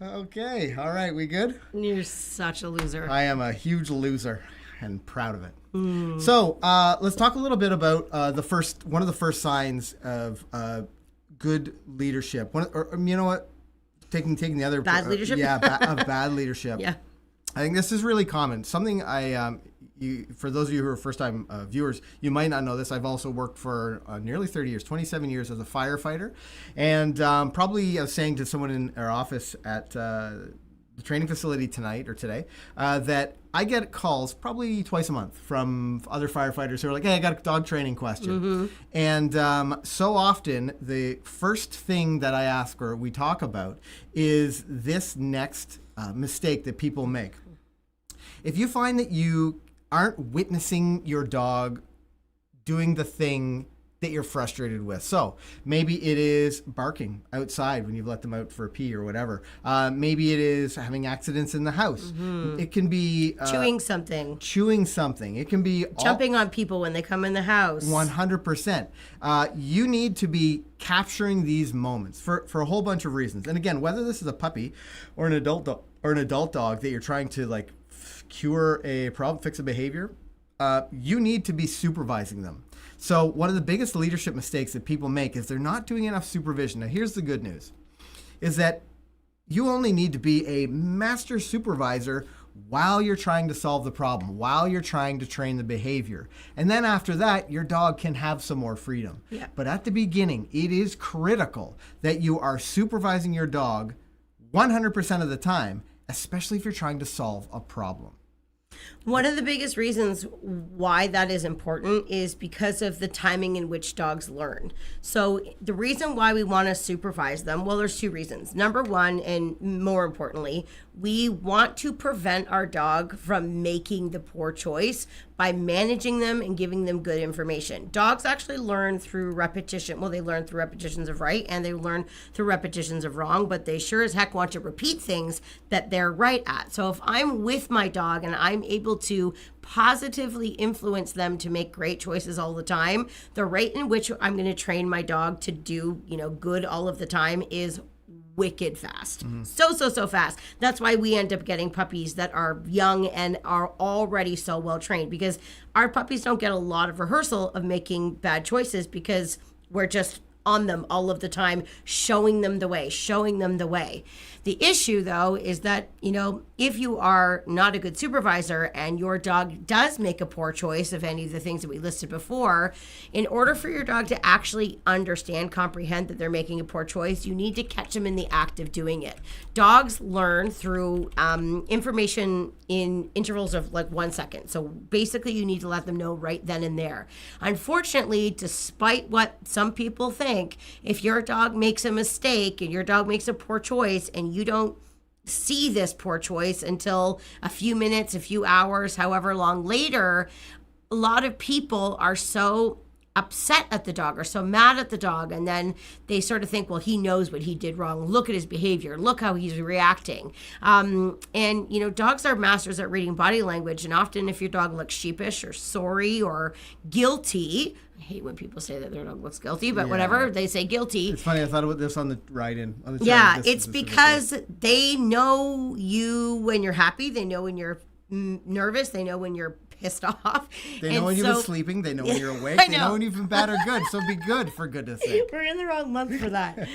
Okay. All right. We good? You're such a loser. I am a huge loser and proud of it. So let's talk a little bit about one of the first signs of good leadership. You know what? Taking the other Bad leadership? Of bad leadership. Yeah. I think this is really common. Something for those of you who are first-time viewers, you might not know this. I've also worked for nearly 30 years, 27 years as a firefighter. And probably I was saying to someone in our office at the training facility today, that I get calls probably twice a month from other firefighters who are like, hey, I got a dog training question. And so often the first thing that I ask or we talk about is this next mistake that people make. If you find that you aren't witnessing your dog doing the thing that you're frustrated with. So maybe it is barking outside when you've let them out for a pee or whatever. Maybe it is having accidents in the house. It can be Chewing something. It can be Jumping on people when they come in the house. 100%. You need to be capturing these moments for a whole bunch of reasons. And again, whether this is a puppy or an adult dog that you're trying to cure a problem, fix a behavior, you need to be supervising them. So one of the biggest leadership mistakes that people make is they're not doing enough supervision. Now, here's the good news, is that you only need to be a master supervisor while you're trying to solve the problem, while you're trying to train the behavior. And then after that, your dog can have some more freedom. Yeah. But at the beginning, it is critical that you are supervising your dog 100% of the time, especially if you're trying to solve a problem. One of the biggest reasons why that is important is because of the timing in which dogs learn. So the reason why we want to supervise them, well, there's two reasons. Number one, and more importantly, we want to prevent our dog from making the poor choice by managing them and giving them good information. Dogs actually learn through repetition. Well, they learn through repetitions of right and they learn through repetitions of wrong, but they sure as heck want to repeat things that they're right at. So if I'm with my dog and I'm able to positively influence them to make great choices all the time, the rate in which I'm going to train my dog to do, good all of the time is wicked fast. So fast. That's why we end up getting puppies that are young and are already so well trained, because our puppies don't get a lot of rehearsal of making bad choices because we're just on them all of the time, showing them the way. The issue, though, is that, if you are not a good supervisor and your dog does make a poor choice of any of the things that we listed before, in order for your dog to actually comprehend that they're making a poor choice, you need to catch them in the act of doing it. Dogs learn through information in intervals of 1 second. So basically, you need to let them know right then and there. Unfortunately, despite what some people think, if your dog makes a mistake and your dog makes a poor choice and you don't see this poor choice until a few minutes, a few hours, however long later, a lot of people are so upset at the dog or so mad at the dog, and then they sort of think, well, he knows what he did wrong. Look at his behavior. Look how he's reacting. And dogs are masters at reading body language, and often if your dog looks sheepish or sorry or guilty, I hate when people say that their dog looks guilty, but whatever, they say guilty. It's funny, I thought about this on the ride-in. It's because they know you when you're happy. They know when you're nervous. They know when you're pissed off. They know when you've been sleeping. They know when you're awake. They know when you've been bad or good. So be good, for goodness sake. We're in the wrong month for that.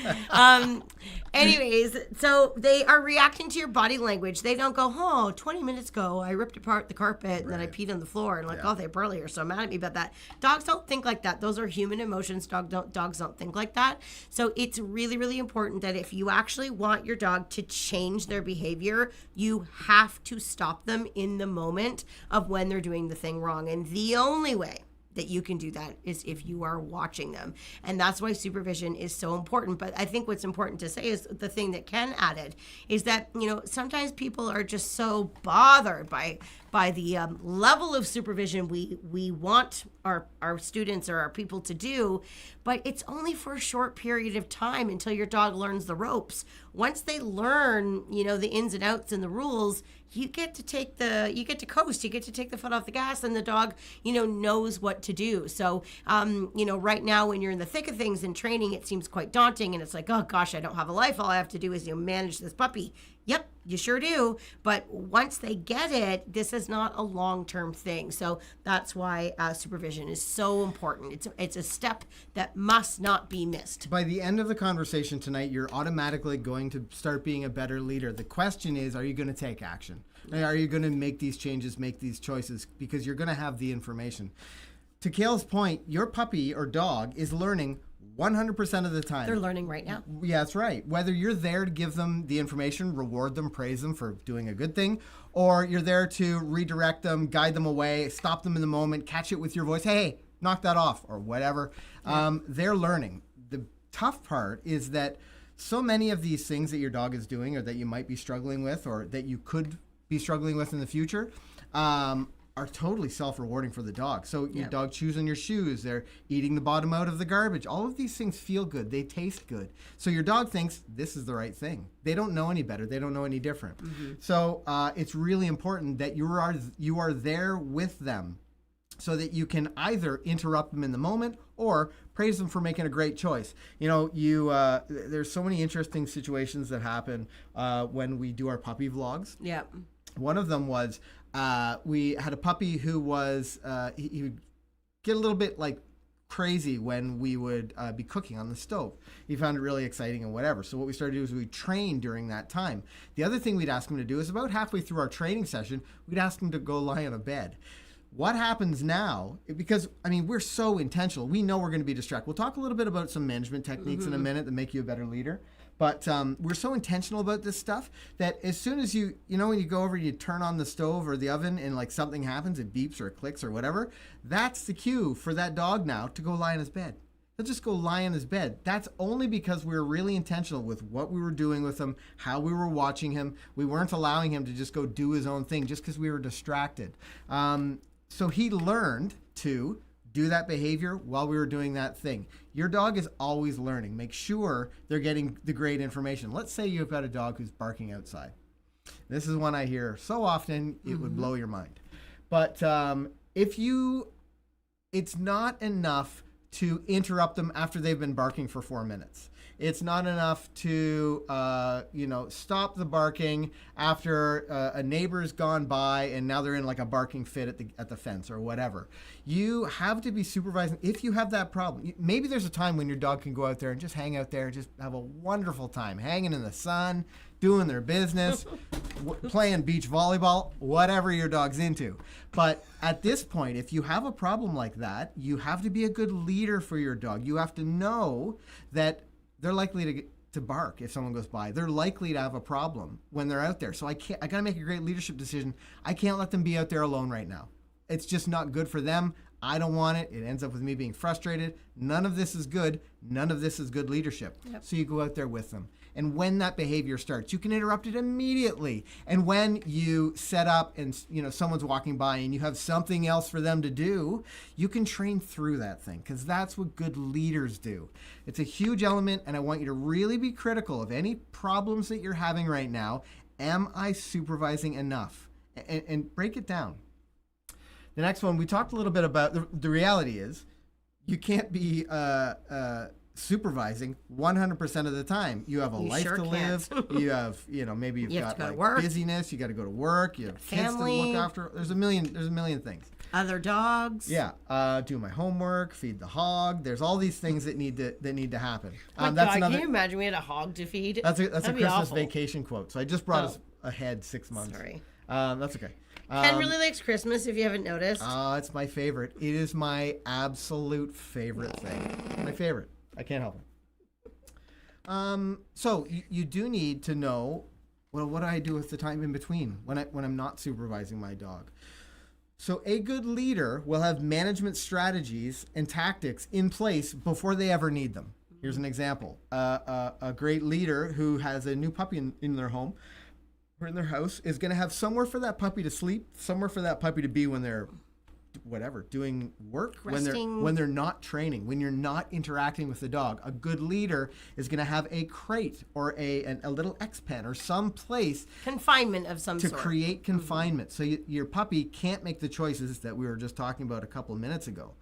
Anyways, so they are reacting to your body language. They don't go, 20 minutes ago, I ripped apart the carpet and then I peed on the floor and they probably are so mad at me about that. Dogs don't think like that. Those are human emotions. Dogs don't think like that. So it's really, really important that if you actually want your dog to change their behavior, you have to stop them in the moment of when they're doing the thing wrong. And the only way that you can do that is if you are watching them. And that's why supervision is so important. But I think what's important to say is the thing that Ken added is that, sometimes people are just so bothered by the level of supervision we want our students or our people to do, but it's only for a short period of time until your dog learns the ropes. Once they learn, the ins and outs and the rules, you get to coast, you get to take the foot off the gas, and the dog, knows what to do. So, right now when you're in the thick of things in training, it seems quite daunting, and it's like, oh gosh, I don't have a life. All I have to do is, manage this puppy. Yep, you sure do. But once they get it, this is not a long-term thing. So that's why supervision is so important. It's a step that must not be missed. By the end of the conversation tonight, you're automatically going to start being a better leader. The question is, are you going to take action? Are you going to make these changes, make these choices? Because you're going to have the information. To Kale's point, your puppy or dog is learning 100% of the time. They're learning right now. Yeah, that's right. Whether you're there to give them the information, reward them, praise them for doing a good thing, or you're there to redirect them, guide them away, stop them in the moment, catch it with your voice, hey, knock that off, or whatever, they're learning. The tough part is that so many of these things that your dog is doing or that you might be struggling with or that you could be struggling with in the future are totally self-rewarding for the dog. So your dog chews on your shoes, they're eating the bottom out of the garbage. All of these things feel good, they taste good. So your dog thinks this is the right thing. They don't know any better, they don't know any different. So it's really important that you are there with them so that you can either interrupt them in the moment or praise them for making a great choice. You know, there's so many interesting situations that happen when we do our puppy vlogs. Yeah. One of them was we had a puppy who was, he would get a little bit like crazy when we would be cooking on the stove. He found it really exciting and whatever. So what we started to do is we trained during that time. The other thing we'd ask him to do is about halfway through our training session, we'd ask him to go lie on a bed. What happens now, because, I mean, we're so intentional. We know we're going to be distracted. We'll talk a little bit about some management techniques in a minute that make you a better leader. But we're so intentional about this stuff that as soon as you know, when you go over and you turn on the stove or the oven and like something happens, it beeps or it clicks or whatever, that's the cue for that dog now to go lie in his bed. He'll just go lie in his bed. That's only because we were really intentional with what we were doing with him, how we were watching him. We weren't allowing him to just go do his own thing just because we were distracted. So he learned to do that behavior while we were doing that thing. Your dog is always learning. Make sure they're getting the great information. Let's say you've got a dog who's barking outside. This is one I hear so often, it would blow your mind. But it's not enough to interrupt them after they've been barking for 4 minutes. It's not enough to, stop the barking after a neighbor's gone by and now they're in like a barking fit at the fence or whatever. You have to be supervising. If you have that problem, maybe there's a time when your dog can go out there and just hang out there and just have a wonderful time, hanging in the sun, doing their business, playing beach volleyball, whatever your dog's into. But at this point, if you have a problem like that, you have to be a good leader for your dog. You have to know that they're likely to bark if someone goes by. They're likely to have a problem when they're out there. So I got to make a great leadership decision. I can't let them be out there alone right now. It's just not good for them. I don't want it. It ends up with me being frustrated. None of this is good. None of this is good leadership. Yep. So you go out there with them. And when that behavior starts, you can interrupt it immediately. And when you set up and someone's walking by and you have something else for them to do, you can train through that thing because that's what good leaders do. It's a huge element, and I want you to really be critical of any problems that you're having right now. Am I supervising enough? And break it down. The next one, we talked a little bit about the reality is you can't be supervising 100% of the time. You have a life to live. You have, maybe you've got like busyness. You got to go to work. You have kids to look after. There's a million things. Other dogs. Yeah. Do my homework. Feed the hog. There's all these things that need to happen. Oh my God, can you imagine we had a hog to feed? That's a Christmas vacation quote. So I just brought us ahead 6 months. Sorry. That's okay. Ken really likes Christmas, if you haven't noticed. It's my favorite. It is my absolute favorite thing. My favorite. I can't help it. So you do need to know, well, what do I do with the time in between when I'm not supervising my dog? So a good leader will have management strategies and tactics in place before they ever need them. Here's an example. A great leader who has a new puppy in their home or in their house is going to have somewhere for that puppy to sleep, somewhere for that puppy to be when they're doing work, resting. when they're not training, when you're not interacting with the dog. A good leader is going to have a crate or a little X pen or some place confinement of some to sort. Create confinement. So your puppy can't make the choices that we were just talking about a couple of minutes ago.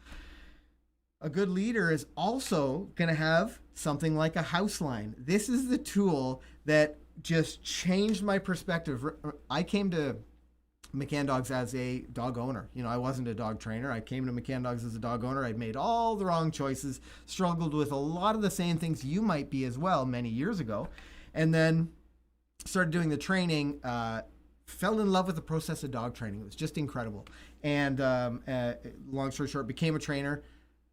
A good leader is also going to have something like a house line. This is the tool that just changed my perspective. I came to McCann Dogs as a dog owner. I wasn't a dog trainer. I came to McCann Dogs as a dog owner. I made all the wrong choices, struggled with a lot of the same things you might be as well many years ago, and then started doing the training, fell in love with the process of dog training. It was just incredible. And long story short, became a trainer,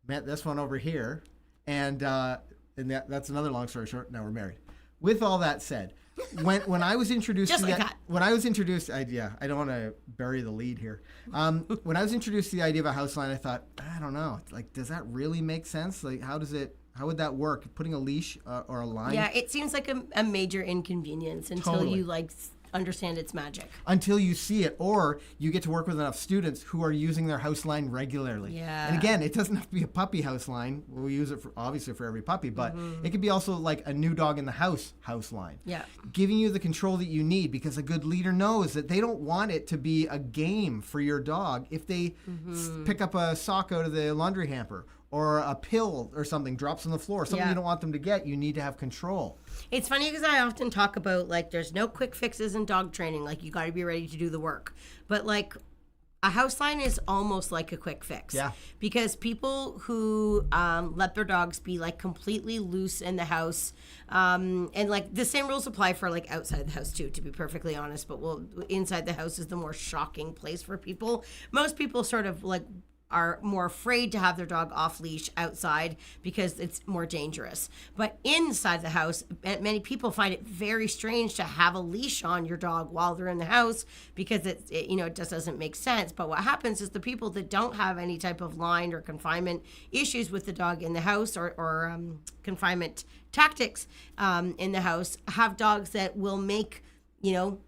met this one over here, and that's another long story short. Now we're married. With all that said, when I was introduced Just to like that, when I was introduced, I don't want to bury the lead here. When I was introduced to the idea of a house line, I thought, I don't know, like, does that really make sense? Like, how would that work? Putting a leash or a line? Yeah, it seems like a major inconvenience until Totally. you understand its magic. Until you see it, or you get to work with enough students who are using their house line regularly. Yeah. And again, it doesn't have to be a puppy house line. We use it obviously for every puppy, but it could be also like a new dog in the house line. Yeah. Giving you the control that you need, because a good leader knows that they don't want it to be a game for your dog. If they pick up a sock out of the laundry hamper, or a pill or something drops on the floor, something you don't want them to get, you need to have control. It's funny because I often talk about, there's no quick fixes in dog training. You got to be ready to do the work. But, a house line is almost like a quick fix. Yeah. Because people who let their dogs be, completely loose in the house, and, the same rules apply for, outside the house, too, to be perfectly honest. But, inside the house is the more shocking place for people. Most people sort of, are more afraid to have their dog off leash outside because it's more dangerous. But inside the house, many people find it very strange to have a leash on your dog while they're in the house because it just doesn't make sense. But what happens is the people that don't have any type of line or confinement issues with the dog in the house or confinement tactics in the house have dogs that will make, 80%,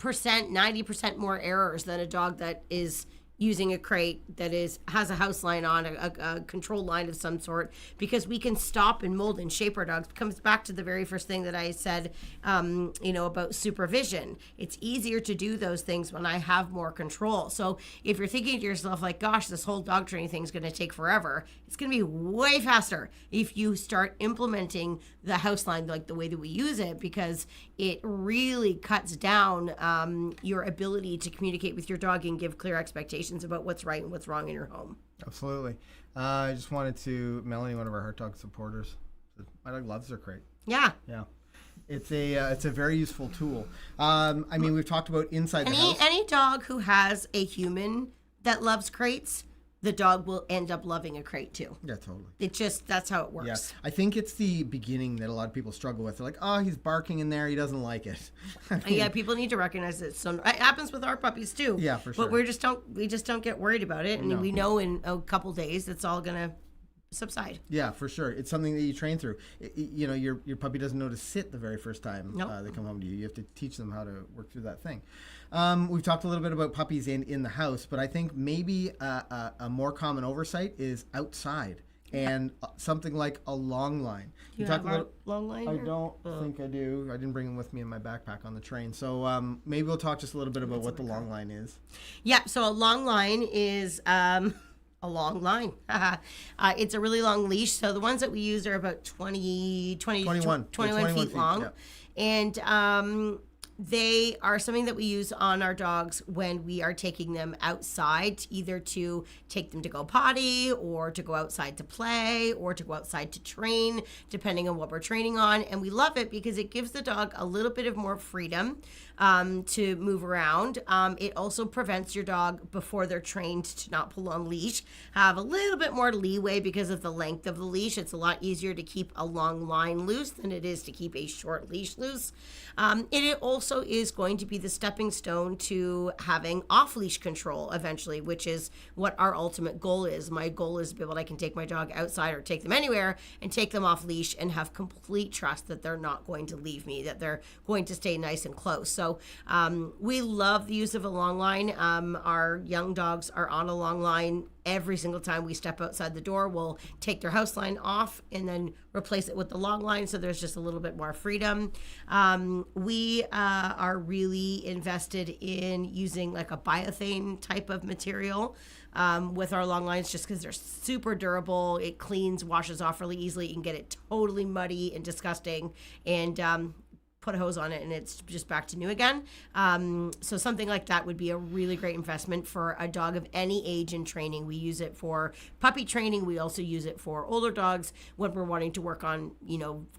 90% more errors than a dog that is using a crate that has a house line on, a control line of some sort, because we can stop and mold and shape our dogs. It comes back to the very first thing that I said, about supervision. It's easier to do those things when I have more control. So if you're thinking to yourself, gosh, this whole dog training thing is going to take forever, it's going to be way faster if you start implementing the house line the way that we use it, because it really cuts down your ability to communicate with your dog and give clear expectations about what's right and what's wrong in your home. Absolutely. I just wanted to, Melanie, one of our Heart Dog supporters, my dog loves their crate. Yeah. Yeah. It's a very useful tool. We've talked about inside the house. Any dog who has a human that loves crates, the dog will end up loving a crate too. Yeah, totally. That's how it works. Yeah. I think it's the beginning that a lot of people struggle with. They're like, oh, he's barking in there. He doesn't like it. Yeah, people need to recognize it. So it happens with our puppies too. Yeah, for sure. But we just don't get worried about it. And we know in a couple days it's all going to subside. Yeah, for sure. It's something that you train through. Your puppy doesn't know to sit the very first time they come home to you. You have to teach them how to work through that thing. We've talked a little bit about puppies in the house, but I think maybe a more common oversight is outside, and something like a long line. Do you have a long line? I don't think I do. I didn't bring them with me in my backpack on the train. So maybe we'll talk just a little bit about what the long line is. Yeah, so a long line is... a long line. It's a really long leash. So the ones that we use are about 21 feet long. Yeah. And they are something that we use on our dogs when we are taking them outside, either to take them to go potty or to go outside to play or to go outside to train, depending on what we're training on. And we love it because it gives the dog a little bit of more freedom to move around. It also prevents your dog, before they're trained to not pull on leash, have a little bit more leeway because of the length of the leash. It's a lot easier to keep a long line loose than it is to keep a short leash loose. And it also is going to be the stepping stone to having off-leash control eventually, which is what our ultimate goal is. My goal is to be able I can take my dog outside or take them anywhere and take them off leash and have complete trust that they're not going to leave me, that they're going to stay nice and close. So we love the use of a long line. Our young dogs are on a long line every single time we step outside the door, we'll take their house line off and then replace it with the long line, so there's just a little bit more freedom. We are really invested in using like a biothane type of material with our long lines, just because they're super durable. It cleans, washes off really easily. You can get it totally muddy and disgusting, and put a hose on it and it's just back to new again. So something like that would be a really great investment for a dog of any age in training. We use it for puppy training. We also use it for older dogs when we're wanting to work on,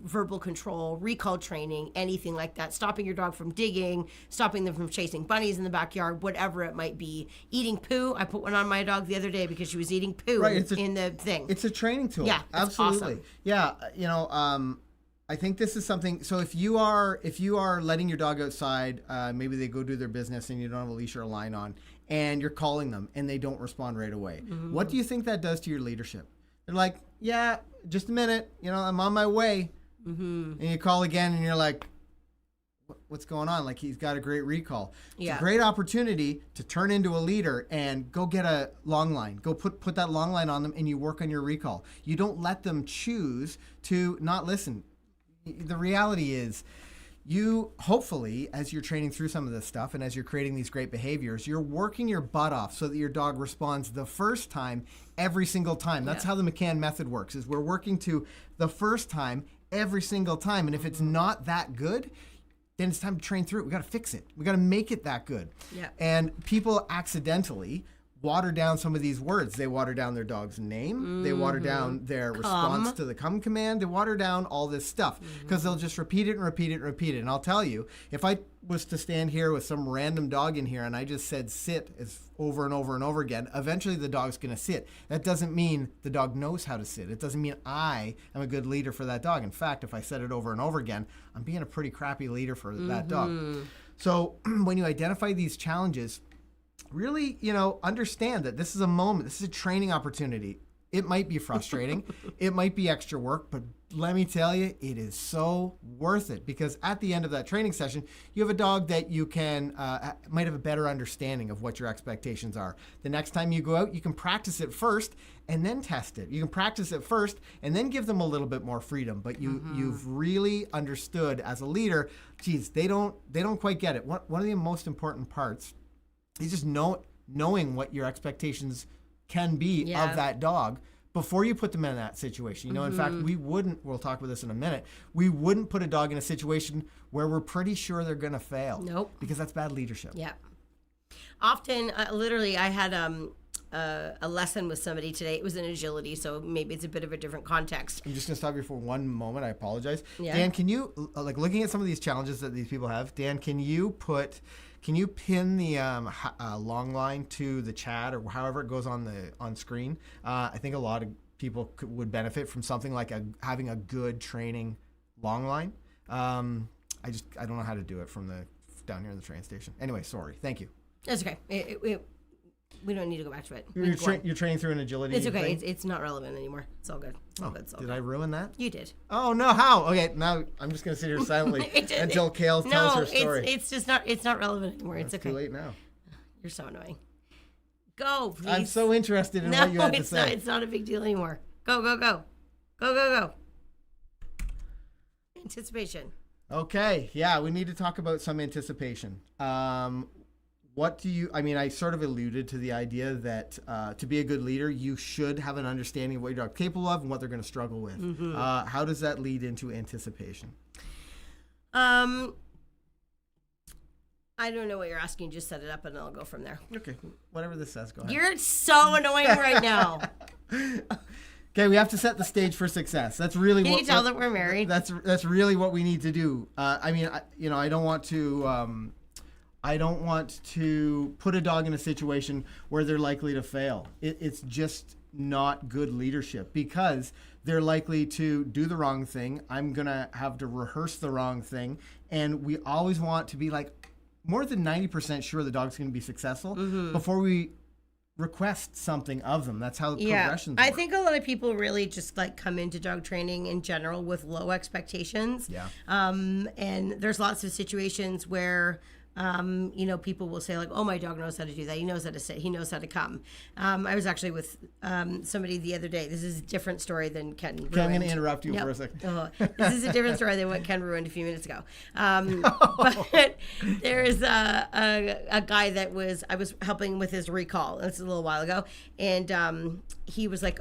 verbal control, recall training, anything like that. Stopping your dog from digging, stopping them from chasing bunnies in the backyard, whatever it might be. Eating poo. I put one on my dog the other day because she was eating poo in the thing. It's a training tool. Yeah, absolutely. Awesome. Yeah, I think this is something. So if you are letting your dog outside, maybe they go do their business and you don't have a leash or a line on, and you're calling them and they don't respond right away. Mm-hmm. What do you think that does to your leadership? They're like, yeah, just a minute, I'm on my way. Mm-hmm. And you call again and you're like, what's going on? Like, he's got a great recall. It's a great opportunity to turn into a leader and go get a long line. Go put that long line on them and you work on your recall. You don't let them choose to not listen. The reality is, you hopefully, as you're training through some of this stuff and as you're creating these great behaviors, you're working your butt off so that your dog responds the first time every single time. That's how the McCann method works, is we're working to the first time every single time. And if it's not that good, then it's time to train through it. We got to fix it. We got to make it that good. Yeah. And people accidentally water down some of these words. They water down their dog's name. Mm-hmm. They water down their response to the come command. They water down all this stuff because they'll just repeat it and repeat it and repeat it. And I'll tell you, if I was to stand here with some random dog in here and I just said sit as over and over and over again, eventually the dog's going to sit. That doesn't mean the dog knows how to sit. It doesn't mean I am a good leader for that dog. In fact, if I said it over and over again, I'm being a pretty crappy leader for that dog. So when you identify these challenges, really, understand that this is a moment. This is a training opportunity. It might be frustrating. It might be extra work, but let me tell you, it is so worth it, because at the end of that training session, you have a dog that you can might have a better understanding of what your expectations are. The next time you go out, you can practice it first and then test it. You can practice it first and then give them a little bit more freedom, but you've really understood as a leader, geez, they don't quite get it. One of the most important parts is just knowing what your expectations can be of that dog before you put them in that situation. In fact, we'll talk about this in a minute, we wouldn't put a dog in a situation where we're pretty sure they're going to fail. Nope. Because that's bad leadership. Yeah. Often, literally, I had a lesson with somebody today. It was in agility, so maybe it's a bit of a different context. I'm just going to stop you for one moment. I apologize. Yeah. Dan, can you, looking at some of these challenges that these people have, Dan, can you pin the long line to the chat or however it goes on screen? I think a lot of people would benefit from something like having a good training long line. I don't know how to do it from down here in the train station. Anyway, sorry. Thank you. That's okay. We don't need to go back to it. You're training through an agility. It's okay. It's not relevant anymore. It's all good. Did I ruin that? You did. Oh no! How? Okay, now I'm just gonna sit here silently until Kale tells her story. It's just not. It's not relevant anymore. It's okay. Too late now. You're so annoying. Go, please. I'm so interested in what you had to say. No, it's not a big deal anymore. Go, go, go, go, go, go. Anticipation. Okay. Yeah, we need to talk about some anticipation. I sort of alluded to the idea that to be a good leader, you should have an understanding of what your dog's capable of and what they're going to struggle with. Mm-hmm. How does that lead into anticipation? I don't know what you're asking. Just set it up and I'll go from there. Okay. Whatever this says, go ahead. You're so annoying right now. Okay, we have to set the stage for success. That's really Can you tell that we're married? That's really what we need to do. I don't want to put a dog in a situation where they're likely to fail. It's just not good leadership, because they're likely to do the wrong thing. I'm going to have to rehearse the wrong thing. And we always want to be more than 90% sure the dog's going to be successful before we request something of them. That's how progressions work. I think a lot of people really just come into dog training in general with low expectations. Yeah. And there's lots of situations where People will say like, oh, my dog knows how to do that. He knows how to sit. He knows how to come. I was actually with somebody the other day. This is a different story than Ken ruined. Okay, I'm going to interrupt you for a second. This is a different story than what Ken ruined a few minutes ago. But there's a guy that I was helping with his recall. This is a little while ago. And he was like,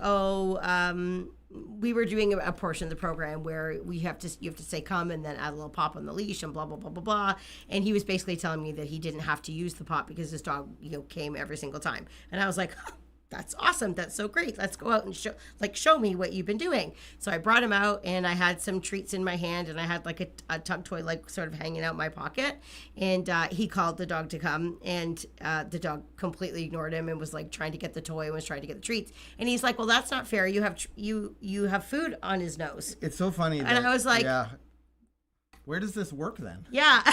we were doing a portion of the program where you have to say come and then add a little pop on the leash and blah blah blah blah blah. And he was basically telling me that he didn't have to use the pop because his dog came every single time. And I was like, that's awesome. That's so great. Let's go out and show me what you've been doing. So I brought him out and I had some treats in my hand and I had like a tug toy like sort of hanging out in my pocket. And he called the dog to come and the dog completely ignored him and was like trying to get the toy and was trying to get the treats. And he's like, well, that's not fair. You have food on his nose. It's so funny. And I was like, yeah. Where does this work then? Yeah.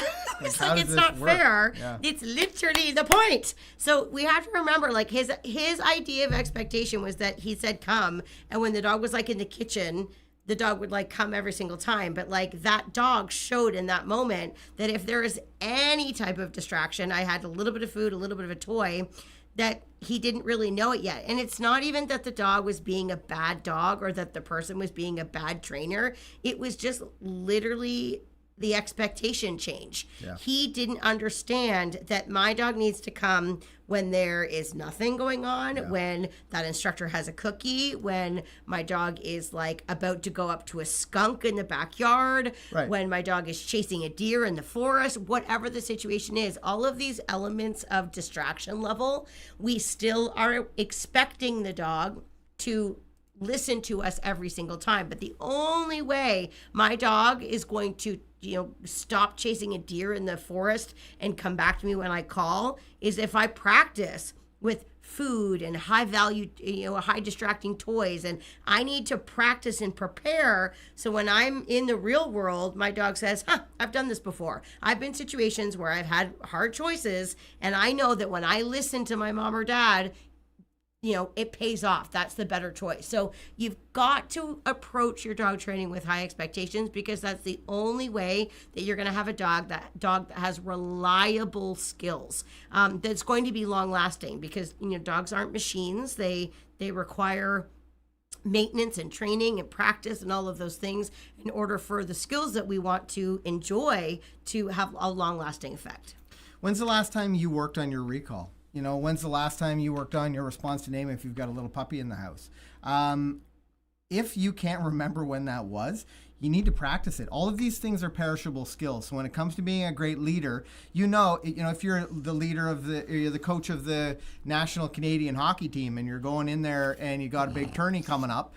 It's like, it's not fair. Yeah. It's literally the point. So we have to remember, like, his idea of expectation was that he said come, and when the dog was like in the kitchen, the dog would like come every single time. But like that dog showed in that moment that if there is any type of distraction, I had a little bit of food, a little bit of a toy, that he didn't really know it yet. And it's not even that the dog was being a bad dog or that the person was being a bad trainer. It was just literally the expectation change. Yeah. He didn't understand that my dog needs to come when there is nothing going on, when that instructor has a cookie, when my dog is like about to go up to a skunk in the backyard, when my dog is chasing a deer in the forest, whatever the situation is. All of these elements of distraction level, we still are expecting the dog to listen to us every single time. But the only way my dog is going to stop chasing a deer in the forest and come back to me when I call is if I practice with food and high value, high distracting toys. And I need to practice and prepare. So when I'm in the real world, my dog says, I've done this before. I've been in situations where I've had hard choices. And I know that when I listen to my mom or dad, it pays off. That's the better choice. So you've got to approach your dog training with high expectations, because that's the only way that you're going to have a dog that has reliable skills, that's going to be long lasting, because dogs aren't machines. They require maintenance and training and practice and all of those things in order for the skills that we want to enjoy to have a long lasting effect. When's the last time you worked on your recall? When's the last time you worked on your response to name if you've got a little puppy in the house? If you can't remember when that was, you need to practice it. All of these things are perishable skills. So when it comes to being a great leader, if you're the leader you're the coach of the national Canadian hockey team and you're going in there and you got a big tourney coming up,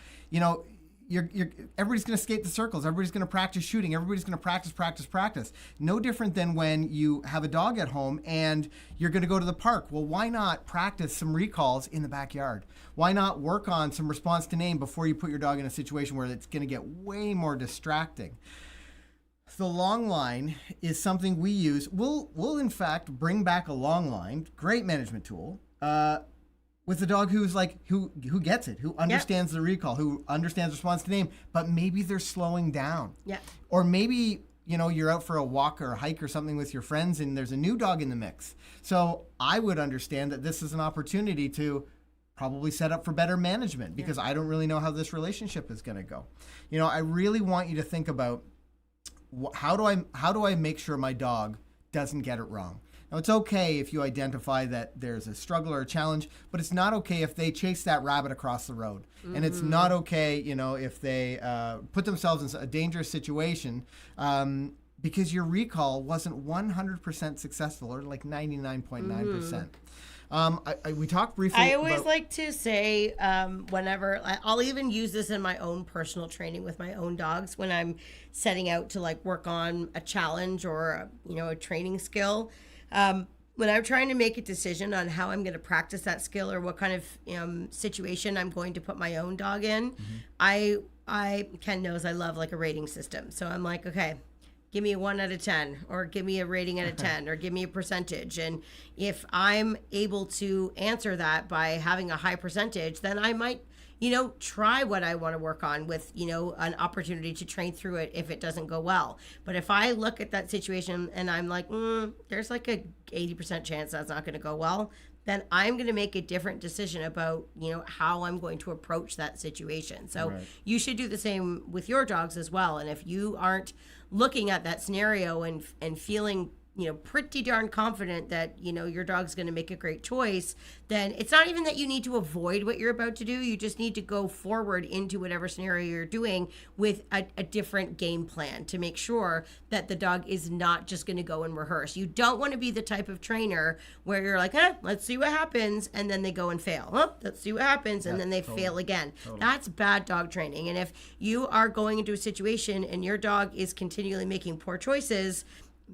everybody's going to skate the circles. Everybody's going to practice shooting. Everybody's going to practice. No different than when you have a dog at home and you're going to go to the park. Well, why not practice some recalls in the backyard? Why not work on some response to name before you put your dog in a situation where it's going to get way more distracting? The long line is something we use. We'll in fact bring back a long line, great management tool, with a dog who's like, who gets it, who understands the recall, who understands response to name, but maybe they're slowing down. Yeah. Or maybe, you're out for a walk or a hike or something with your friends and there's a new dog in the mix. So I would understand that this is an opportunity to probably set up for better management, because I don't really know how this relationship is going to go. I really want you to think about how do I make sure my dog doesn't get it wrong? Now, it's okay if you identify that there's a struggle or a challenge, but it's not okay if they chase that rabbit across the road. Mm-hmm. And it's not okay, if they put themselves in a dangerous situation because your recall wasn't 100% successful, or like 99.9%. We talked briefly. I always like to say, whenever I'll even use this in my own personal training with my own dogs when I'm setting out to like work on a challenge or a training skill. When I'm trying to make a decision on how I'm going to practice that skill or what kind of situation I'm going to put my own dog in, Ken knows I love like a rating system. So I'm like, okay, give me a 1 out of 10, or give me a rating out of 10, or give me a percentage. And if I'm able to answer that by having a high percentage, then I might, try what I want to work on with, an opportunity to train through it if it doesn't go well. But if I look at that situation and I'm like, there's like a 80% chance that's not going to go well, then I'm going to make a different decision about, how I'm going to approach that situation. So you should do the same with your dogs as well. And if you aren't looking at that scenario and feeling pretty darn confident that, your dog's going to make a great choice, then it's not even that you need to avoid what you're about to do. You just need to go forward into whatever scenario you're doing with a different game plan to make sure that the dog is not just going to go and rehearse. You don't want to be the type of trainer where you're like, let's see what happens. And then they go and fail. Let's see what happens. And then they fail again. That's bad dog training. And if you are going into a situation and your dog is continually making poor choices,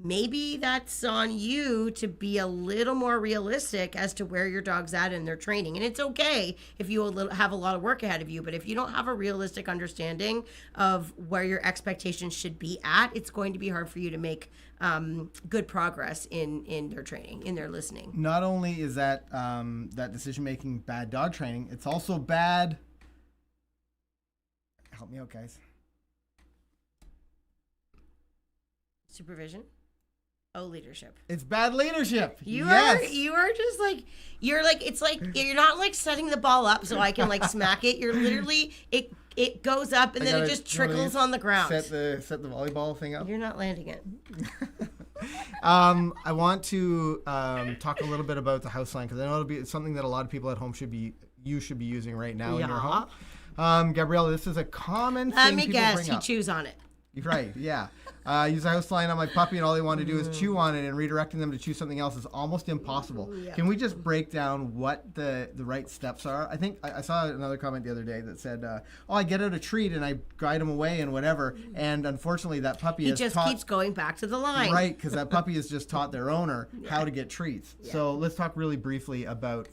maybe that's on you to be a little more realistic as to where your dog's at in their training. And it's okay if you have a lot of work ahead of you, but if you don't have a realistic understanding of where your expectations should be at, it's going to be hard for you to make good progress in their training, in their listening. Not only is that decision making bad dog training, it's also bad. Help me out, guys. Supervision. Leadership. It's bad leadership. You are just like, it's like, you're not like setting the ball up so I can like smack it. You're literally, it goes up and then it just trickles on the ground. Set the volleyball thing up. You're not landing it. I want to talk a little bit about the house line, because I know it's something that a lot of people at home should be using right now in your home. Gabriella, this is a common thing. Let me people guess, bring he up. chews on it. Right, yeah. Use a house line on my puppy, and all they want to do is chew on it, and redirecting them to choose something else is almost impossible. Yeah. Can we just break down what the right steps are? I think I saw another comment the other day that said, I get out a treat and I guide him away and whatever, and unfortunately that puppy keeps going back to the line. Right, because that puppy has just taught their owner how to get treats. Yeah. So let's talk really briefly about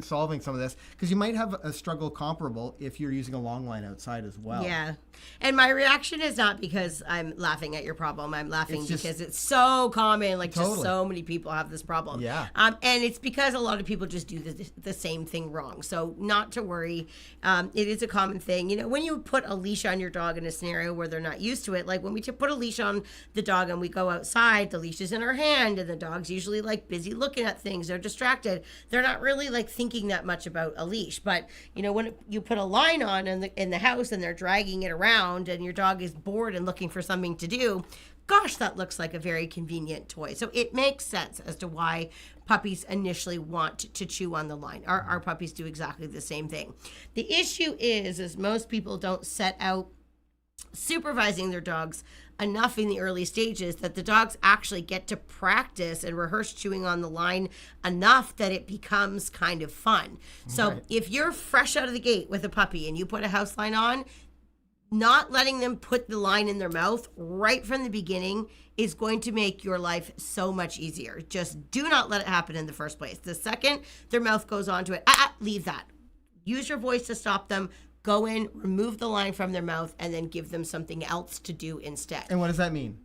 solving some of this, because you might have a struggle comparable if you're using a long line outside as well. Yeah. And my reaction is not because I'm laughing at your problem. I'm laughing because it's so common. Like, just so many people have this problem. Yeah. And it's because a lot of people just do the same thing wrong. So not to worry. It is a common thing. When you put a leash on your dog in a scenario where they're not used to it, like when we put a leash on the dog and we go outside, the leash is in our hand and the dog's usually like busy looking at things. They're distracted. They're not really like thinking that much about a leash. But, when you put a line on in the house and they're dragging it around and your dog is bored and looking for something to do, gosh, that looks like a very convenient toy. So it makes sense as to why puppies initially want to chew on the line. Our puppies do exactly the same thing. The issue is most people don't set out supervising their dogs enough in the early stages that the dogs actually get to practice and rehearse chewing on the line enough that it becomes kind of fun. So if you're fresh out of the gate with a puppy and you put a house line on, not letting them put the line in their mouth right from the beginning is going to make your life so much easier. Just do not let it happen in the first place. The second their mouth goes onto it, leave that. Use your voice to stop them. Go in, remove the line from their mouth, and then give them something else to do instead. And what does that mean?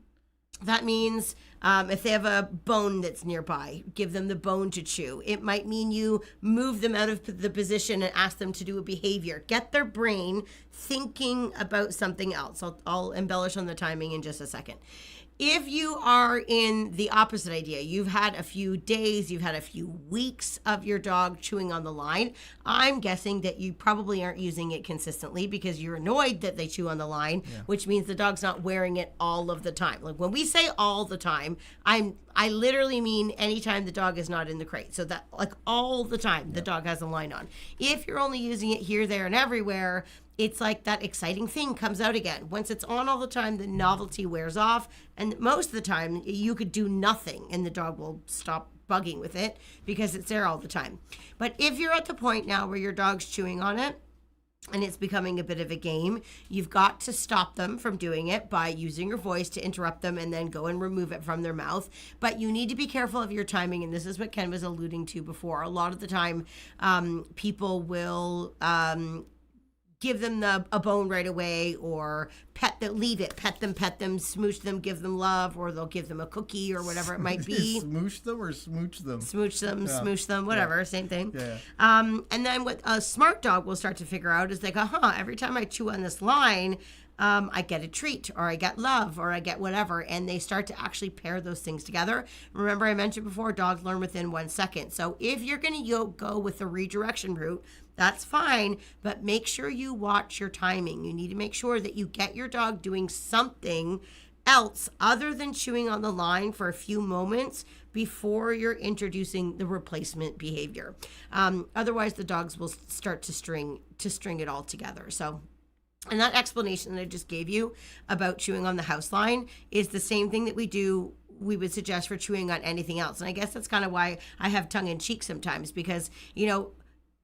That means if they have a bone that's nearby, give them the bone to chew. It might mean you move them out of the position and ask them to do a behavior. Get their brain thinking about something else. I'll embellish on the timing in just a second. If you are in the opposite idea, you've had a few days, you've had a few weeks of your dog chewing on the line, I'm guessing that you probably aren't using it consistently because you're annoyed that they chew on the line, which means the dog's not wearing it all of the time. Like when we say all the time, I literally mean anytime the dog is not in the crate. So that like all the time the dog has a line on. If you're only using it here, there, and everywhere, it's like that exciting thing comes out again. Once it's on all the time, the novelty wears off. And most of the time, you could do nothing and the dog will stop bugging with it because it's there all the time. But if you're at the point now where your dog's chewing on it and it's becoming a bit of a game, you've got to stop them from doing it by using your voice to interrupt them and then go and remove it from their mouth. But you need to be careful of your timing, and this is what Ken was alluding to before. A lot of the time, people will give them a bone right away, or pet them, smooch them, give them love, or they'll give them a cookie or whatever it might be. Smoosh them or smooch them? Smooch them, smooch them, whatever, same thing. Yeah. And then what a smart dog will start to figure out is like, every time I chew on this line, I get a treat, or I get love, or I get whatever, and they start to actually pair those things together. Remember, I mentioned before, dogs learn within 1 second. So if you're going to go with the redirection route, that's fine, but make sure you watch your timing. You need to make sure that you get your dog doing something else other than chewing on the line for a few moments before you're introducing the replacement behavior. Otherwise, the dogs will start to string it all together. So, and that explanation that I just gave you about chewing on the house line is the same thing that we would suggest for chewing on anything else. And I guess that's kind of why I have tongue in cheek sometimes, because,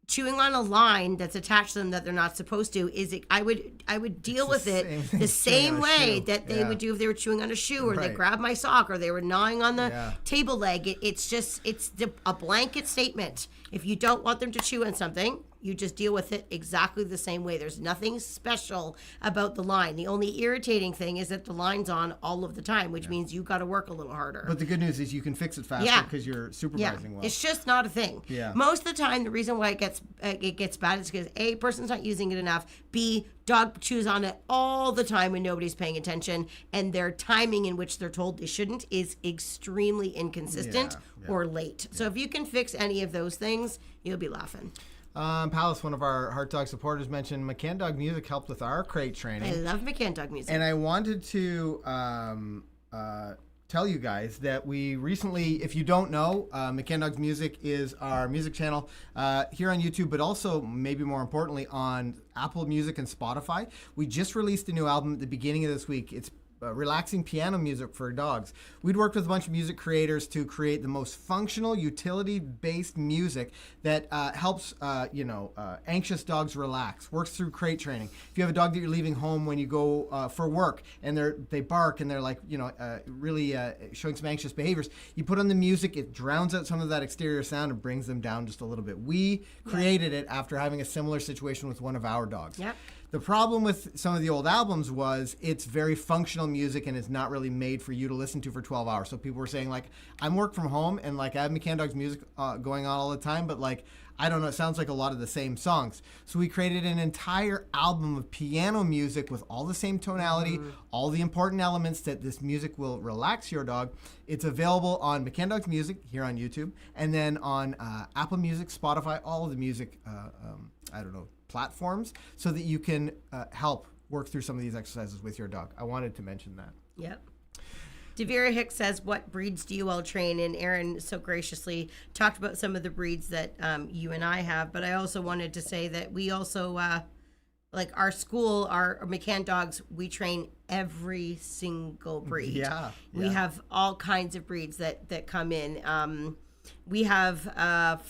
chewing on a line that's attached to them that they're not supposed to I would deal with it the same way that they would do if they were chewing on a shoe, or they grabbed my sock, or they were gnawing on the table leg. It's a blanket statement. If you don't want them to chew on something, you just deal with it exactly the same way. There's nothing special about the line. The only irritating thing is that the line's on all of the time, which means you got to work a little harder. But the good news is you can fix it faster because you're supervising well. It's just not a thing. Yeah. Most of the time, the reason why it gets bad is because A, person's not using it enough. B, dog chews on it all the time when nobody's paying attention, and their timing in which they're told they shouldn't is extremely inconsistent or late. So if you can fix any of those things, you'll be laughing. Palace, one of our Heart Dog supporters, mentioned McCann Dog Music helped with our crate training. I love McCann Dog Music. And I wanted to tell you guys that we recently, if you don't know, McCann Dog's Music is our music channel here on YouTube, but also, maybe more importantly, on Apple Music and Spotify. We just released a new album at the beginning of this week. It's relaxing piano music for dogs. We'd worked with a bunch of music creators to create the most functional, utility-based music that helps, anxious dogs relax, works through crate training. If you have a dog that you're leaving home when you go for work and they bark and they're like, really showing some anxious behaviors, you put on the music, it drowns out some of that exterior sound and brings them down just a little bit. We created it after having a similar situation with one of our dogs. Yep. The problem with some of the old albums was it's very functional music and it's not really made for you to listen to for 12 hours. So people were saying, like, I'm work from home and, like, I have McCann Dog's music going on all the time, but, like, I don't know, it sounds like a lot of the same songs. So we created an entire album of piano music with all the same tonality, all the important elements that this music will relax your dog. It's available on McCann Dog's Music here on YouTube, and then on Apple Music, Spotify, all of the music, platforms, so that you can help work through some of these exercises with your dog. I wanted to mention that. Yep. Devira Hicks says, what breeds do you all train? And Aaron so graciously talked about some of the breeds that you and I have, but I also wanted to say that we also, like our school, our McCann Dogs, we train every single breed. Yeah. We have all kinds of breeds that come in. We have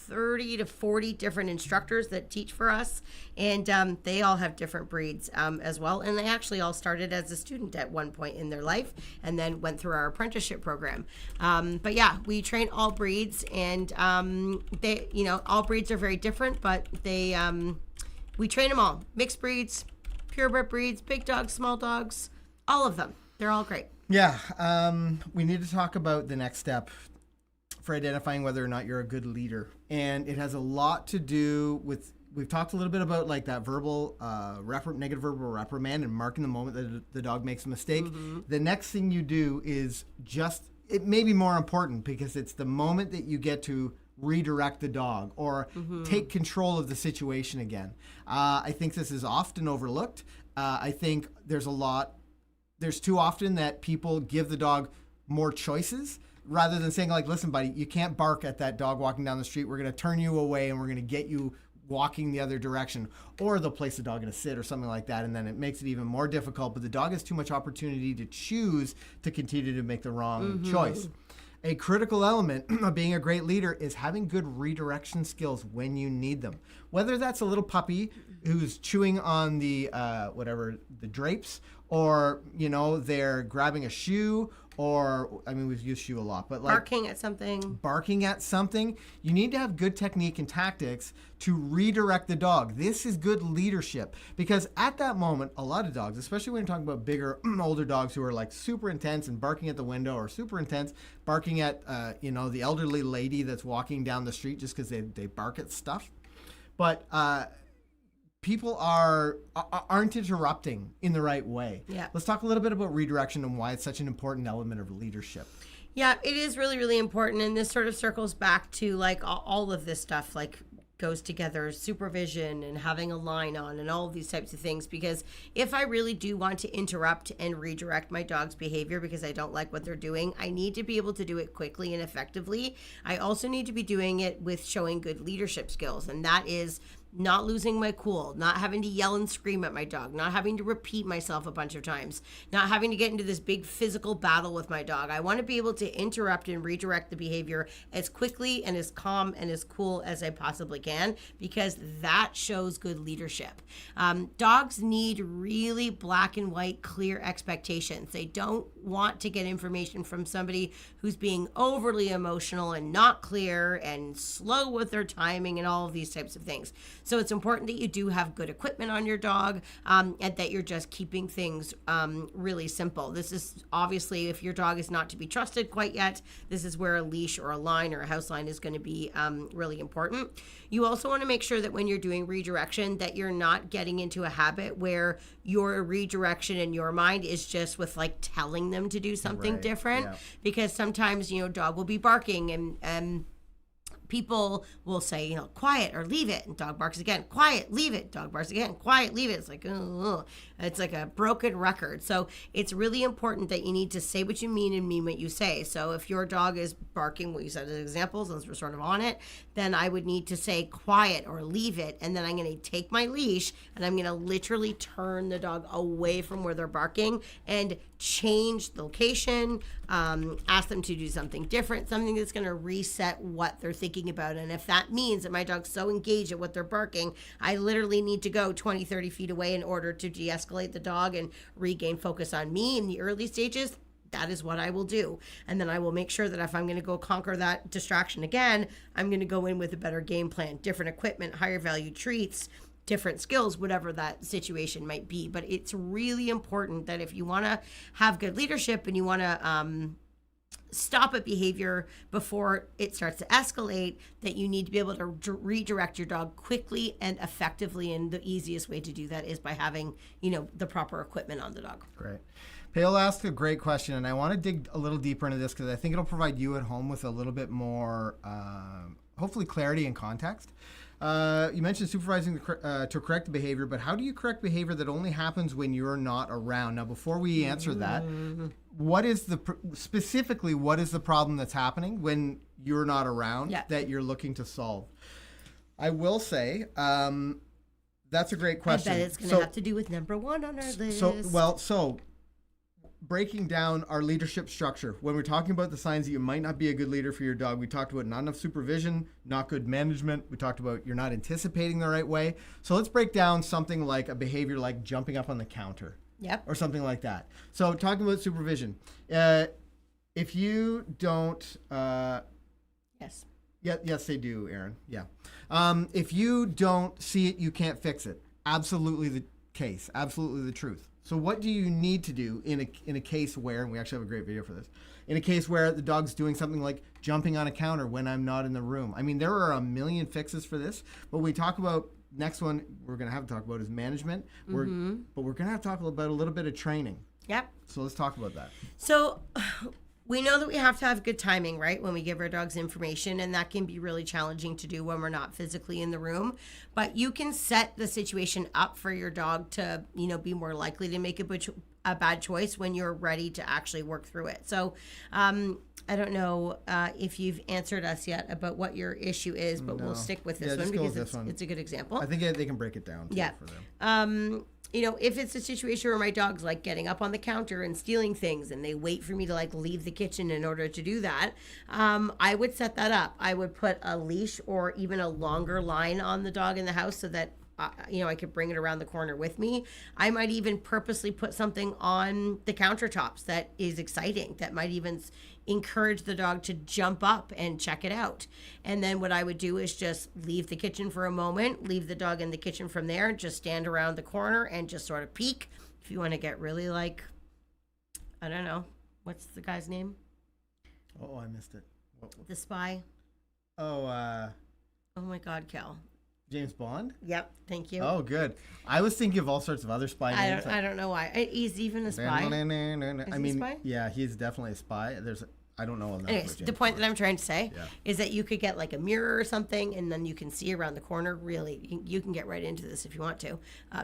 30 to 40 different instructors that teach for us, and they all have different breeds as well, and they actually all started as a student at one point in their life and then went through our apprenticeship program. But yeah, we train all breeds, and they, all breeds are very different, but they we train them all. Mixed breeds, purebred breeds, big dogs, small dogs, all of them. They're all great. Yeah. We need to talk about the next step for identifying whether or not you're a good leader. And it has a lot to do with, we've talked a little bit about like that verbal, negative verbal reprimand and marking the moment that the dog makes a mistake. Mm-hmm. The next thing you do is it may be more important because it's the moment that you get to redirect the dog or take control of the situation again. I think this is often overlooked. I think there's too often that people give the dog more choices rather than saying, like, listen, buddy, you can't bark at that dog walking down the street. We're going to turn you away and we're going to get you walking the other direction. Or they'll place the dog in a sit or something like that, and then it makes it even more difficult. But the dog has too much opportunity to choose to continue to make the wrong choice. A critical element of being a great leader is having good redirection skills when you need them. Whether that's a little puppy who's chewing on the drapes, or they're grabbing a shoe, or I mean, we've used shoo a lot, but like Barking at something, you need to have good technique and tactics to redirect the dog. This is good leadership, because at that moment, a lot of dogs, especially when you're talking about bigger, older dogs who are like super intense and barking at the window, or super intense barking at, the elderly lady that's walking down the street just because they bark at stuff. But people aren't interrupting in the right way. Yeah. Let's talk a little bit about redirection and why it's such an important element of leadership. Yeah, it is really, really important. And this sort of circles back to like all of this stuff, like goes together, supervision and having a line on and all of these types of things. Because if I really do want to interrupt and redirect my dog's behavior because I don't like what they're doing, I need to be able to do it quickly and effectively. I also need to be doing it with showing good leadership skills. And that is not losing my cool, not having to yell and scream at my dog, not having to repeat myself a bunch of times, not having to get into this big physical battle with my dog. I want to be able to interrupt and redirect the behavior as quickly and as calm and as cool as I possibly can, because that shows good leadership. Dogs need really black and white, clear expectations. They don't want to get information from somebody who's being overly emotional and not clear and slow with their timing and all of these types of things. So it's important that you do have good equipment on your dog, and that you're just keeping things really simple. This is obviously, if your dog is not to be trusted quite yet, this is where a leash or a line or a house line is going to be really important. You also want to make sure that when you're doing redirection that you're not getting into a habit where your redirection in your mind is just with like telling them to do something different. Yeah. Because sometimes, dog will be barking and people will say, quiet or leave it. And dog barks again, quiet, leave it. Dog barks again, quiet, leave it. It's like, it's like a broken record. So it's really important that you need to say what you mean and mean what you say. So if your dog is barking, what you said as examples, since we're sort of on it, then I would need to say quiet or leave it. And then I'm going to take my leash and I'm going to literally turn the dog away from where they're barking and change the location, ask them to do something different, something that's going to reset what they're thinking about. And if that means that my dog's so engaged at what they're barking, I literally need to go 20, 30 feet away in order to de-escalate the dog and regain focus on me in the early stages. That is what I will do. And then I will make sure that if I'm going to go conquer that distraction again, I'm going to go in with a better game plan, different equipment, higher value treats, different skills, whatever that situation might be. But it's really important that if you want to have good leadership and you want to stop a behavior before it starts to escalate, that you need to be able to redirect your dog quickly and effectively. And the easiest way to do that is by having, the proper equipment on the dog. Great. Pale asked a great question, and I want to dig a little deeper into this because I think it'll provide you at home with a little bit more, hopefully, clarity and context. You mentioned supervising to correct the behavior, but how do you correct behavior that only happens when you're not around? Now, before we answer that, what is specifically what is the problem that's happening when you're not around that you're looking to solve? I will say that's a great question. I bet it's going to have to do with number one on our list. So breaking down our leadership structure. When we're talking about the signs that you might not be a good leader for your dog, we talked about not enough supervision, not good management. We talked about you're not anticipating the right way. So let's break down something like a behavior like jumping up on the counter. Yep. Or something like that. So talking about supervision, if you don't... yes. Yes, they do, Aaron. Yeah. If you don't see it, you can't fix it. Absolutely the case. Absolutely the truth. So what do you need to do in a case where, and we actually have a great video for this, in a case where the dog's doing something like jumping on a counter when I'm not in the room? I mean, there are a million fixes for this, but we talk about, next one we're going to have to talk about is management, but we're going to have to talk about a little bit of training. Yep. So let's talk about that. So we know that we have to have good timing, right, when we give our dogs information, and that can be really challenging to do when we're not physically in the room. But you can set the situation up for your dog to, be more likely to make a bad choice when you're ready to actually work through it. So I don't know if you've answered us yet about what your issue is, but we'll stick with this one because it's a good example. I think they can break it down too, for them. If it's a situation where my dog's like getting up on the counter and stealing things and they wait for me to like leave the kitchen in order to do that, I would set that up. I would put a leash or even a longer line on the dog in the house so that I could bring it around the corner with me. I might even purposely put something on the countertops that is exciting, that might even encourage the dog to jump up and check it out. And then what I would do is just leave the kitchen for a moment, leave the dog in the kitchen from there, and just stand around the corner and just sort of peek. If you want to get really like, I don't know, what's the guy's name? Oh, I missed it. The spy. Oh, Oh my God, Kel. James Bond? Yep, thank you. Oh, good. I was thinking of all sorts of other spy names. I don't know why. He's even a spy. I mean, a spy? yeah, he's definitely a spy. I don't know enough. Anyways, the point that I'm trying to say is that you could get like a mirror or something, and then you can see around the corner. Really, you can get right into this if you want to.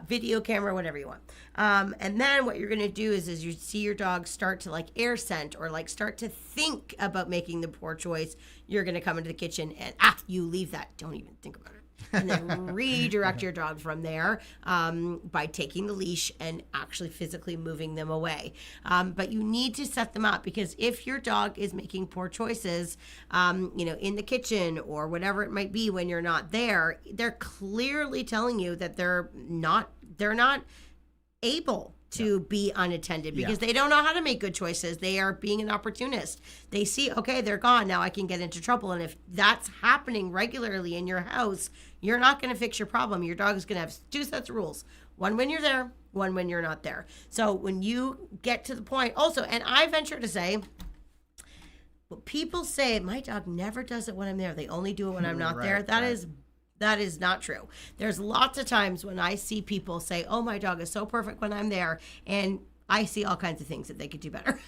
Video camera, whatever you want. And then what you're going to do is you see your dog start to like air scent or like start to think about making the poor choice. You're going to come into the kitchen and you leave that. Don't even think about it. And then redirect your dog from there by taking the leash and actually physically moving them away. But you need to set them up, because if your dog is making poor choices, in the kitchen or whatever it might be when you're not there, they're clearly telling you that they're not able to be unattended, because they don't know how to make good choices. They are being an opportunist. They see, okay, they're gone. Now I can get into trouble. And if that's happening regularly in your house, you're not going to fix your problem. Your dog is going to have two sets of rules. One when you're there, one when you're not there. So when you get to the point also, and I venture to say, people say, my dog never does it when I'm there. They only do it when I'm not there. That is not true. There's lots of times when I see people say, oh, my dog is so perfect when I'm there. And I see all kinds of things that they could do better,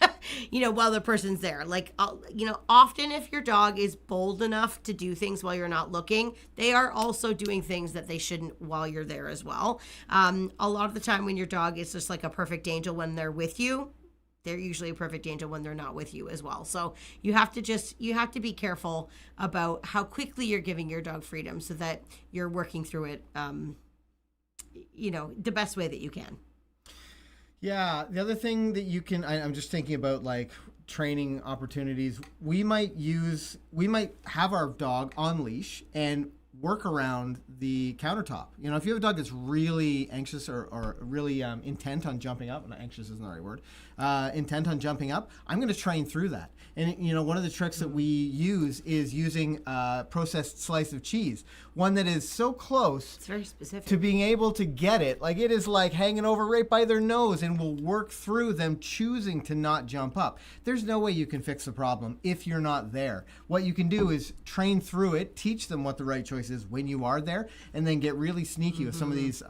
while the person's there. Like, often if your dog is bold enough to do things while you're not looking, they are also doing things that they shouldn't while you're there as well. A lot of the time when your dog is just like a perfect angel when they're with you, they're usually a perfect angel when they're not with you as well. So you have to be careful about how quickly you're giving your dog freedom so that you're working through it, the best way that you can. Yeah. The other thing that you can, I'm just thinking about like training opportunities. We might have our dog on leash and work around the countertop. If you have a dog that's really anxious or really intent on jumping up, and anxious isn't the right word, intent on jumping up, I'm going to train through that. And, one of the tricks that we use is using a processed slice of cheese, one that is so close it's very specific to being able to get it. Like, it is like hanging over right by their nose, and will work through them choosing to not jump up. There's no way you can fix the problem if you're not there. What you can do is train through it, teach them what the right choice is when you are there, and then get really sneaky with some of these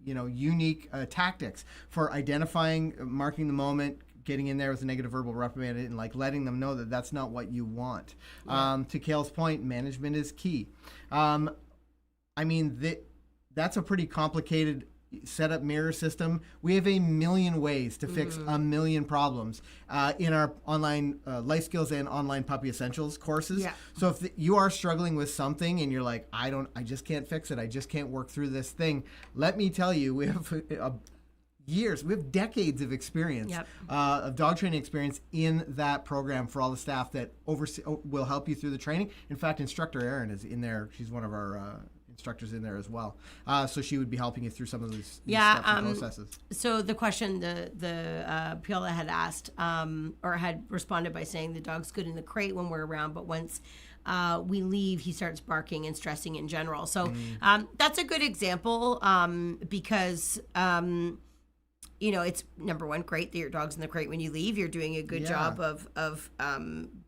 unique tactics for identifying, marking the moment, getting in there with a negative verbal reprimand, and like letting them know that that's not what you want. To Kale's point, management is key. That's a pretty complicated set up mirror system. We have a million ways to fix a million problems in our online life skills and online puppy essentials courses. So if you are struggling with something and you're like, I just can't fix it, I just can't work through this thing, let me tell you, we have we have decades of experience, of dog training experience in that program for all the staff that will help you through the training. In fact, instructor Erin is in there. She's one of our instructors in there as well. So she would be helping you through some of these steps and processes. So the question the Piola had asked or had responded by saying the dog's good in the crate when we're around, but once we leave, he starts barking and stressing in general. So that's a good example because it's number one, great that your dog's in the crate when you leave. You're doing a good job of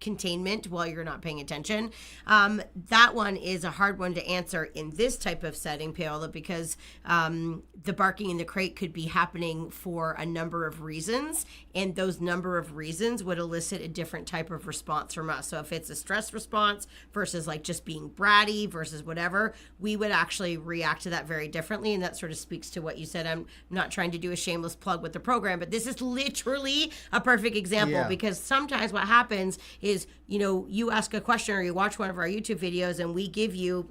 containment while you're not paying attention. That one is a hard one to answer in this type of setting, Paola, because the barking in the crate could be happening for a number of reasons, and those number of reasons would elicit a different type of response from us. So if it's a stress response versus like just being bratty versus whatever, we would actually react to that very differently, and that sort of speaks to what you said. I'm not trying to do a shameless plug with the program, but this is literally a perfect example because sometimes what happens is, you ask a question or you watch one of our YouTube videos and we give you,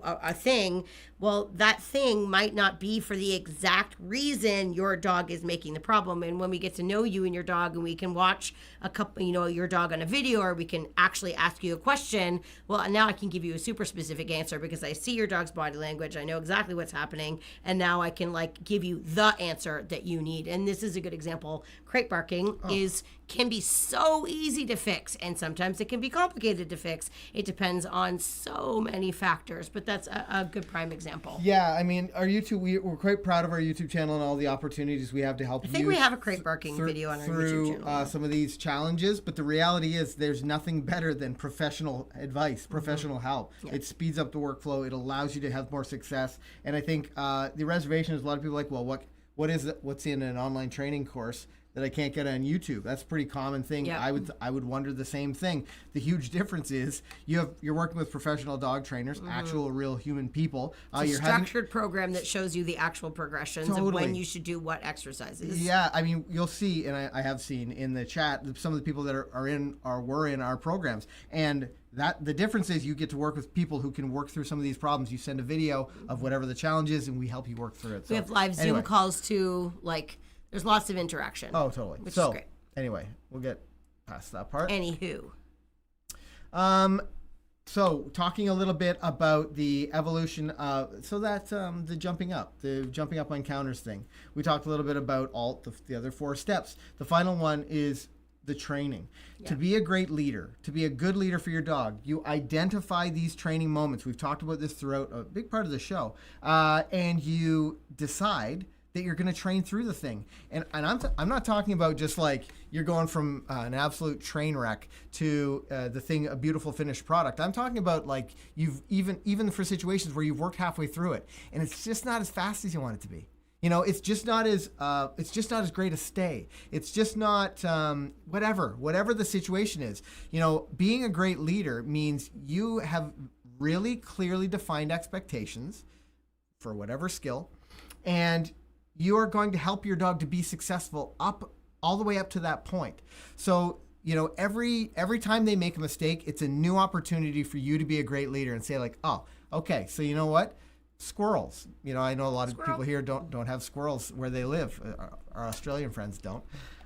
a thing. Well, that thing might not be for the exact reason your dog is making the problem. And when we get to know you and your dog, and we can watch a couple, your dog on a video, or we can actually ask you a question, well, now I can give you a super specific answer because I see your dog's body language. I know exactly what's happening. And now I can give you the answer that you need. And this is a good example. Crate barking can be so easy to fix, and sometimes it can be complicated to fix. It depends on so many factors, but that's a good prime example. Yeah, I mean, our YouTube, we're quite proud of our YouTube channel and all the opportunities we have to help you. I think we have a crate barking video on our YouTube channel. Some of these challenges, but the reality is there's nothing better than professional advice, professional help. Yeah. It speeds up the workflow. It allows you to have more success. And I think the reservation is a lot of people are like, well, what's in an online training course that I can't get on YouTube? That's a pretty common thing. Yeah. I would wonder the same thing. The huge difference is you're working with professional dog trainers, actual real human people. It's a structured program that shows you the actual progressions of when you should do what exercises. Yeah, I mean, you'll see, and I have seen in the chat some of the people that were in our programs, and that the difference is you get to work with people who can work through some of these problems. You send a video of whatever the challenge is, and we help you work through it. We have live Zoom calls too, there's lots of interaction. Oh, totally. Which is great. Anyway, we'll get past that part. Anywho. So talking a little bit about the evolution, the jumping up on counters thing. We talked a little bit about all the other 4 steps. The final one is the training. Yeah. To be a great leader, to be a good leader for your dog, you identify these training moments. We've talked about this throughout a big part of the show, and you decide that you're going to train through the thing. And I'm not talking about just you're going from an absolute train wreck to the thing, a beautiful finished product. I'm talking about you've even for situations where you've worked halfway through it and it's just not as fast as you want it to be. It's just not as great a stay. It's just not whatever the situation is. Being a great leader means you have really clearly defined expectations for whatever skill, and you are going to help your dog to be successful all the way up to that point. So, every time they make a mistake, it's a new opportunity for you to be a great leader and say oh, okay, so you know what? Squirrels. I know a lot of people here don't have squirrels where they live. Our Australian friends don't.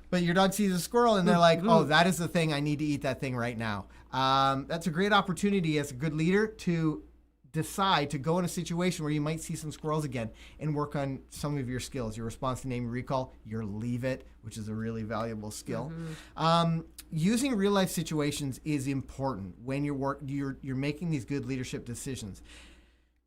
But your dog sees a squirrel and they're like, oh, that is the thing. I need to eat that thing right now. That's a great opportunity as a good leader to decide to go in a situation where you might see some squirrels again and work on some of your skills, your response to name and recall, your leave it, which is a really valuable skill. Using real life situations is important when you're making these good leadership decisions.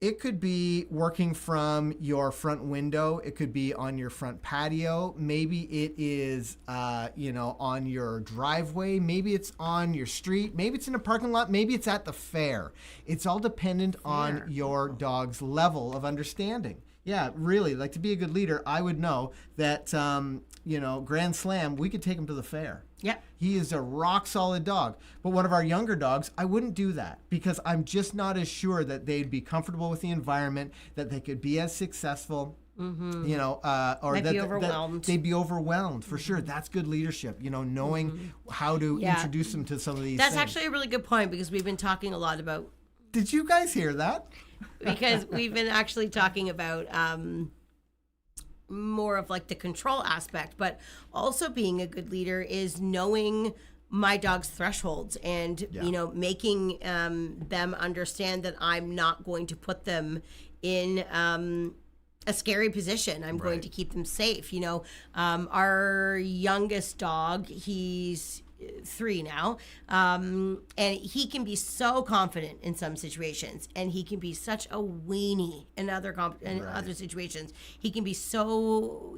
It could be working from your front window. It could be on your front patio. Maybe it is, on your driveway. Maybe it's on your street. Maybe it's in a parking lot. Maybe it's at the fair. It's all dependent on your dog's level of understanding. Yeah, really. To be a good leader, I would know that, Grand Slam, we could take him to the fair. Yeah. He is a rock solid dog. But one of our younger dogs, I wouldn't do that because I'm just not as sure that they'd be comfortable with the environment, that they could be as successful, or they'd be overwhelmed. They'd be overwhelmed for sure. That's good leadership, knowing how to introduce them to some of these That's things. actually a really good point because we've been talking a lot about. Did you guys hear that? Because we've been actually talking about more of the control aspect, but also being a good leader is knowing my dog's thresholds and making them understand that I'm not going to put them in a scary position. I'm going to keep them safe. Our youngest dog, he's 3 now, and he can be so confident in some situations, and he can be such a weenie in other situations. He can be so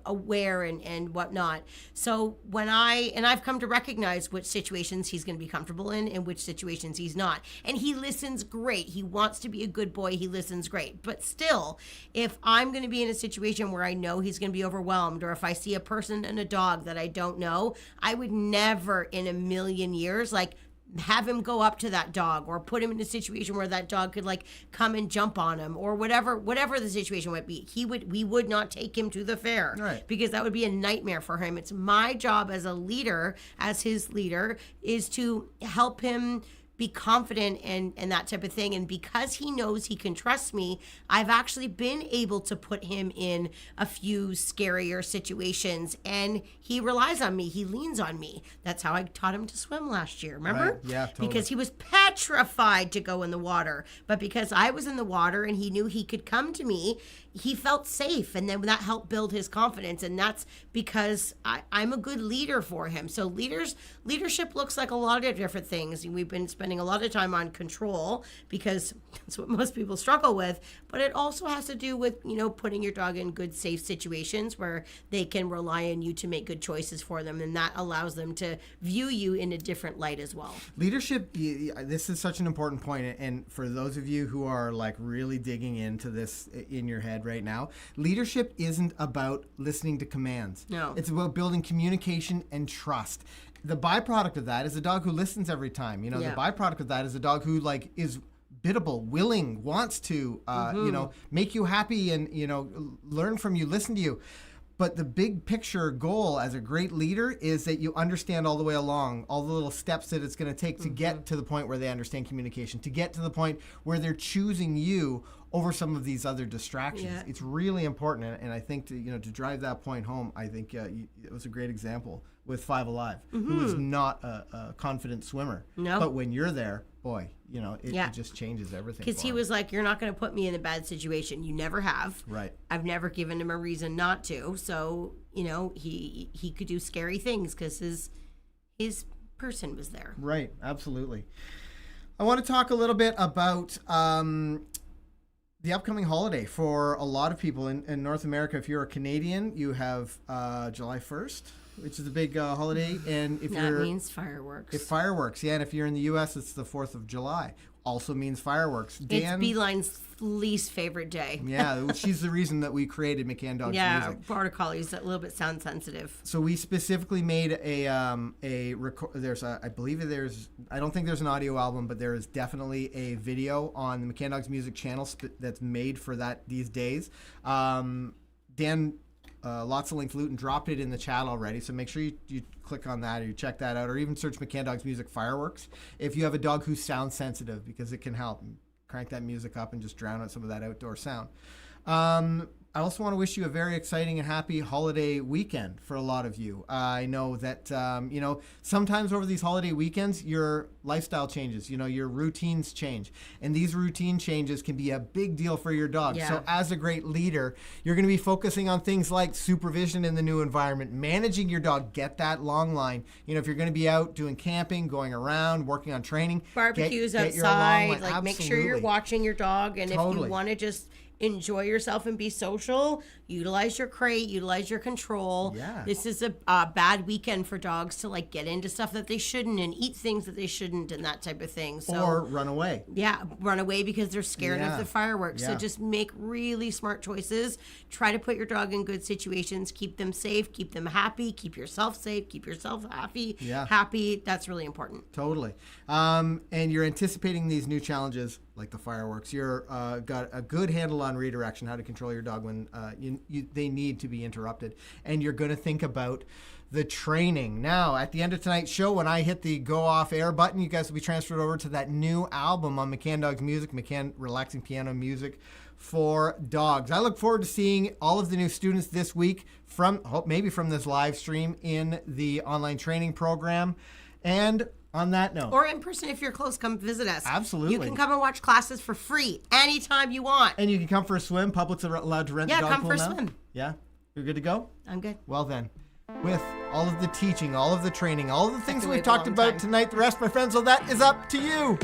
aware and whatnot. So when I've come to recognize which situations he's going to be comfortable in and which situations he's not. And he listens great. He wants to be a good boy. He listens great. But still, if I'm going to be in a situation where I know he's going to be overwhelmed, or if I see a person and a dog that I don't know, I would never in a million years have him go up to that dog or put him in a situation where that dog could come and jump on him or whatever the situation might be. We would not take him to the fair because that would be a nightmare for him. It's my job as a leader, as his leader, is to help him be confident and that type of thing. And because he knows he can trust me, I've actually been able to put him in a few scarier situations, and he relies on me. He leans on me. That's how I taught him to swim last year. Remember? Right. Yeah, totally. Because he was petrified to go in the water. But because I was in the water and he knew he could come to me, he felt safe. And then that helped build his confidence. And that's because I'm a good leader for him. So leadership looks like a lot of different things. We've been spending a lot of time on control because that's what most people struggle with. But it also has to do with, putting your dog in good, safe situations where they can rely on you to make good choices for them. And that allows them to view you in a different light as well. Leadership, this is such an important point. And for those of you who are like really digging into this in your head right now, leadership isn't about listening to commands. No. It's about building communication and trust. The byproduct of that is a dog who listens every time. The byproduct of that is a dog who is biddable, willing, wants to, make you happy and, learn from you, listen to you. But the big picture goal as a great leader is that you understand all the way along, all the little steps that it's going to take to get to the point where they understand communication, to get to the point where they're choosing you over some of these other distractions. Yeah. It's really important. And I think to drive that point home, I think it was a great example with Five Alive, who is not a confident swimmer. No. But when you're there, boy, it just changes everything. Because he was like, you're not going to put me in a bad situation. You never have. Right. I've never given him a reason not to. So, he could do scary things because his person was there. Right. Absolutely. I want to talk a little bit about the upcoming holiday for a lot of people in North America. If you're a Canadian, you have July 1st, which is a big holiday. And if that means fireworks. It's fireworks, yeah. And if you're in the U.S., it's the 4th of July. Also means fireworks. It's Beeline's least favorite day. Yeah, she's the reason that we created McCann Dogs Music. Yeah, Border Collie's a little bit sound sensitive. So we specifically made I don't think there's an audio album, but there is definitely a video on the McCann Dogs Music channel that's made for these days. Dan Lots of Link Luton dropped it in the chat already, so make sure you click on that or you check that out, or even search McCann Dogs Music Fireworks if you have a dog who's sound sensitive, because it can help. Crank that music up and just drown out some of that outdoor sound. I also want to wish you a very exciting and happy holiday weekend for a lot of you. I know that, sometimes over these holiday weekends, your lifestyle changes, your routines change. And these routine changes can be a big deal for your dog. Yeah. So as a great leader, you're going to be focusing on things like supervision in the new environment, managing your dog, get that long line. If you're going to be out doing camping, going around, working on training. Barbecues get your long outside, line. make sure you're watching your dog. And Totally. if you want to just enjoy yourself and be social, utilize your crate, utilize your control. Yeah. This is a bad weekend for dogs to get into stuff that they shouldn't and eat things that they shouldn't and that type of thing. So, or run away. Yeah, run away because they're scared Yeah. of the fireworks. Yeah. So just make really smart choices. Try to put your dog in good situations. Keep them safe. Keep them happy. Keep yourself safe. Keep yourself happy. Yeah. Happy. That's really important. Totally. And you're anticipating these new challenges like the fireworks. You're got a good handle on redirection, how to control your dog when they need to be interrupted. And you're going to think about the training. Now, at the end of tonight's show, when I hit the go off air button, you guys will be transferred over to that new album on McCann Dogs Music, McCann Relaxing Piano Music for Dogs. I look forward to seeing all of the new students this week maybe from this live stream in the online training program. And on that note, or in person if you're close, come visit us. Absolutely. You can come and watch classes for free anytime you want. And you can come for a swim. Public's allowed to rent the dog come pool for a now. swim. Yeah? You're good to go? I'm good. Well then, with all of the teaching, all of the training, all of the things to we've wait a talked long about time. tonight, the rest, my friends, so that is up to you.